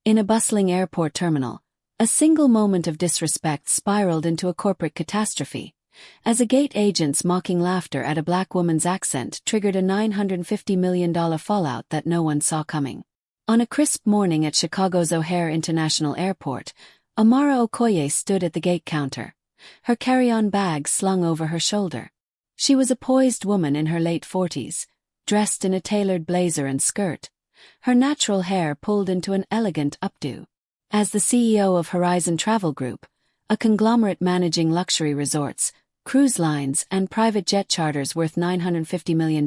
In a bustling airport terminal, a single moment of disrespect spiraled into a corporate catastrophe, as a gate agent's mocking laughter at a black woman's accent triggered a $950 million fallout that no one saw coming. On a crisp morning at Chicago's O'Hare International Airport, Amara Okoye stood at the gate counter, her carry-on bag slung over her shoulder. She was a poised woman in her late 40s, dressed in a tailored blazer and skirt, her natural hair pulled into an elegant updo. As the CEO of Horizon Travel Group, a conglomerate managing luxury resorts, cruise lines, and private jet charters worth $950 million,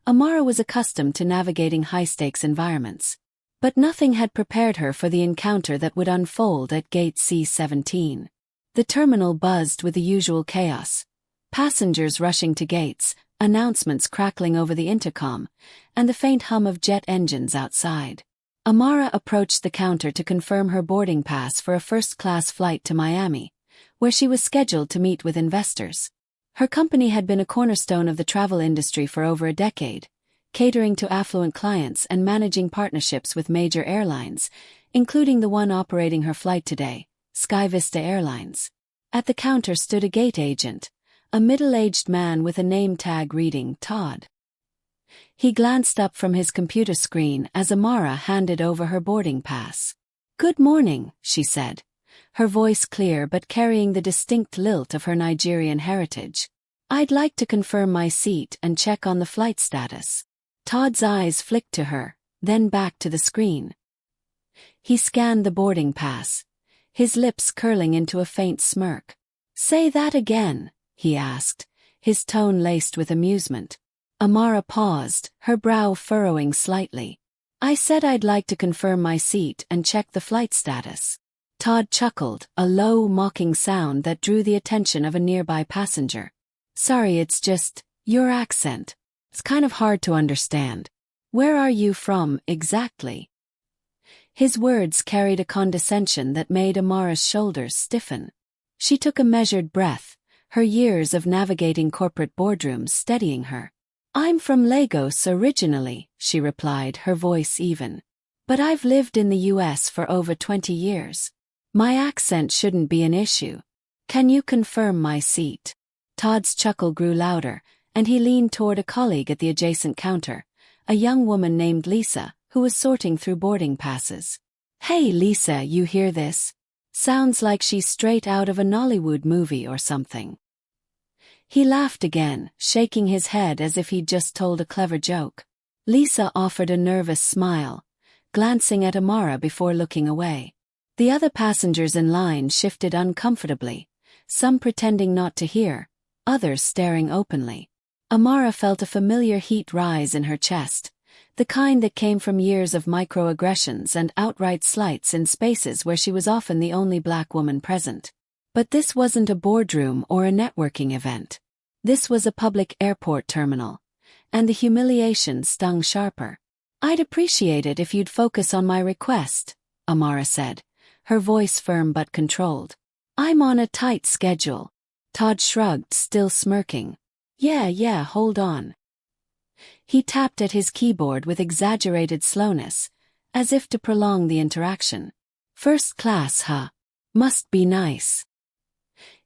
Amara was accustomed to navigating high-stakes environments. But nothing had prepared her for the encounter that would unfold at Gate C-17. The terminal buzzed with the usual chaos. Passengers rushing to gates, announcements crackling over the intercom, and the faint hum of jet engines outside. Amara approached the counter to confirm her boarding pass for a first-class flight to Miami, where she was scheduled to meet with investors. Her company had been a cornerstone of the travel industry for over a decade, catering to affluent clients and managing partnerships with major airlines, including the one operating her flight today, SkyVista Airlines. At the counter stood a gate agent, a middle-aged man with a name tag reading Todd. He glanced up from his computer screen as Amara handed over her boarding pass. "Good morning," she said, her voice clear but carrying the distinct lilt of her Nigerian heritage. "I'd like to confirm my seat and check on the flight status." Todd's eyes flicked to her, then back to the screen. He scanned the boarding pass, his lips curling into a faint smirk. "Say that again," he asked, his tone laced with amusement. Amara paused, her brow furrowing slightly. "I said I'd like to confirm my seat and check the flight status." Todd chuckled, a low, mocking sound that drew the attention of a nearby passenger. "Sorry, it's just, your accent. It's kind of hard to understand. Where are you from, exactly?" His words carried a condescension that made Amara's shoulders stiffen. She took a measured breath, her years of navigating corporate boardrooms steadying her. "I'm from Lagos originally," she replied, her voice even. "But I've lived in the US for over 20 years. My accent shouldn't be an issue. Can you confirm my seat?" Todd's chuckle grew louder, and he leaned toward a colleague at the adjacent counter, a young woman named Lisa, who was sorting through boarding passes. "Hey Lisa, you hear this? Sounds like she's straight out of a Nollywood movie or something." He laughed again, shaking his head as if he'd just told a clever joke. Lisa offered a nervous smile, glancing at Amara before looking away. The other passengers in line shifted uncomfortably, some pretending not to hear, others staring openly. Amara felt a familiar heat rise in her chest, the kind that came from years of microaggressions and outright slights in spaces where she was often the only black woman present. But this wasn't a boardroom or a networking event. This was a public airport terminal, and the humiliation stung sharper. "I'd appreciate it if you'd focus on my request," Amara said, her voice firm but controlled. "I'm on a tight schedule." Todd shrugged, still smirking. Yeah, hold on." He tapped at his keyboard with exaggerated slowness, as if to prolong the interaction. "First class, huh? Must be nice."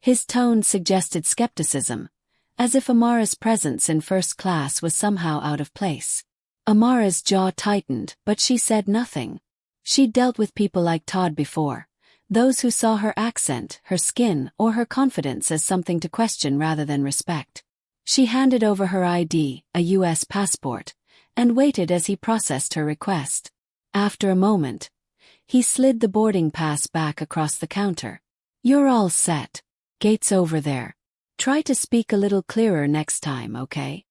His tone suggested skepticism, as if Amara's presence in first class was somehow out of place. Amara's jaw tightened, but she said nothing. She'd dealt with people like Todd before, those who saw her accent, her skin, or her confidence as something to question rather than respect. She handed over her ID, a U.S. passport, and waited as he processed her request. After a moment, he slid the boarding pass back across the counter. "You're all set. Gate's over there. Try to speak a little clearer next time, okay?"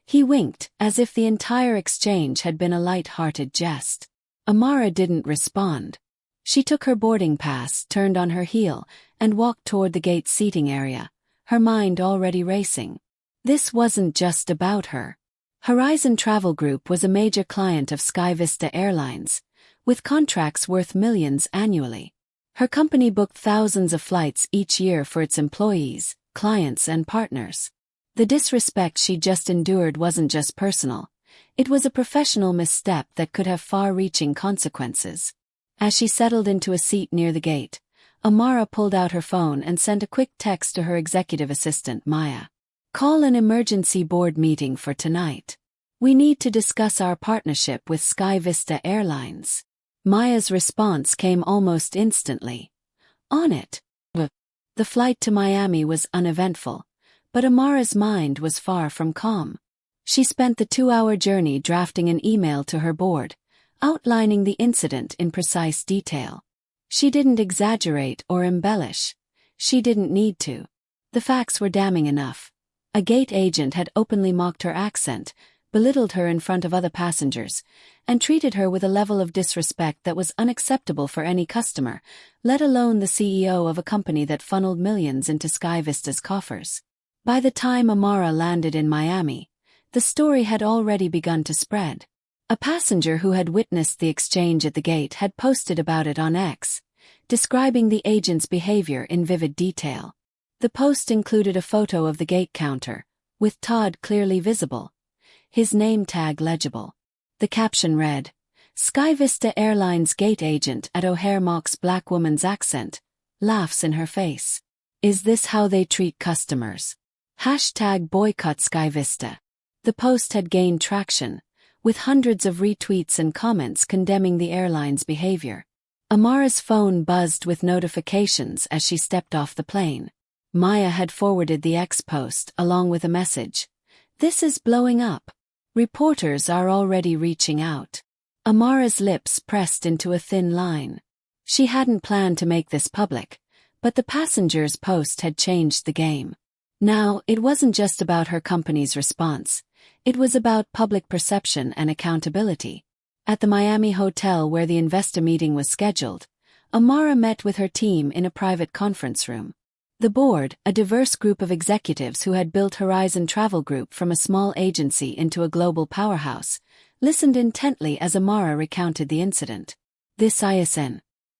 He winked, as if the entire exchange had been a light-hearted jest. Amara didn't respond. She took her boarding pass, turned on her heel, and walked toward the gate seating area, her mind already racing. This wasn't just about her. Horizon Travel Group was a major client of SkyVista Airlines, with contracts worth millions annually. Her company booked thousands of flights each year for its employees, clients, and partners. The disrespect she just endured wasn't just personal, It was a professional misstep that could have far-reaching consequences. As she settled into a seat near the gate, Amara pulled out her phone and sent a quick text to her executive assistant, Maya. "Call an emergency board meeting for tonight. We need to discuss our partnership with Sky Vista Airlines." Maya's response came almost instantly. "On it." The flight to Miami was uneventful, but Amara's mind was far from calm. She spent the 2-hour journey drafting an email to her board, outlining the incident in precise detail. She didn't exaggerate or embellish. She didn't need to. The facts were damning enough. A gate agent had openly mocked her accent, belittled her in front of other passengers, and treated her with a level of disrespect that was unacceptable for any customer, let alone the CEO of a company that funneled millions into Sky Vista's coffers. By the time Amara landed in Miami, the story had already begun to spread. A passenger who had witnessed the exchange at the gate had posted about it on X, describing the agent's behavior in vivid detail. The post included a photo of the gate counter, with Todd clearly visible, his name tag legible. The caption read, "Sky Vista Airlines gate agent at O'Hare mocks black woman's accent, laughs in her face. Is this how they treat customers? #boycott Sky Vista." The post had gained traction, with hundreds of retweets and comments condemning the airline's behavior. Amara's phone buzzed with notifications as she stepped off the plane. Maya had forwarded the X post along with a message. "This is blowing up. Reporters are already reaching out." Amara's lips pressed into a thin line. She hadn't planned to make this public, but the passenger's post had changed the game. Now, it wasn't just about her company's response. It was about public perception and accountability. At the Miami hotel where the investor meeting was scheduled, Amara met with her team in a private conference room. The board, a diverse group of executives who had built Horizon Travel Group from a small agency into a global powerhouse, listened intently as Amara recounted the incident. "This ISN.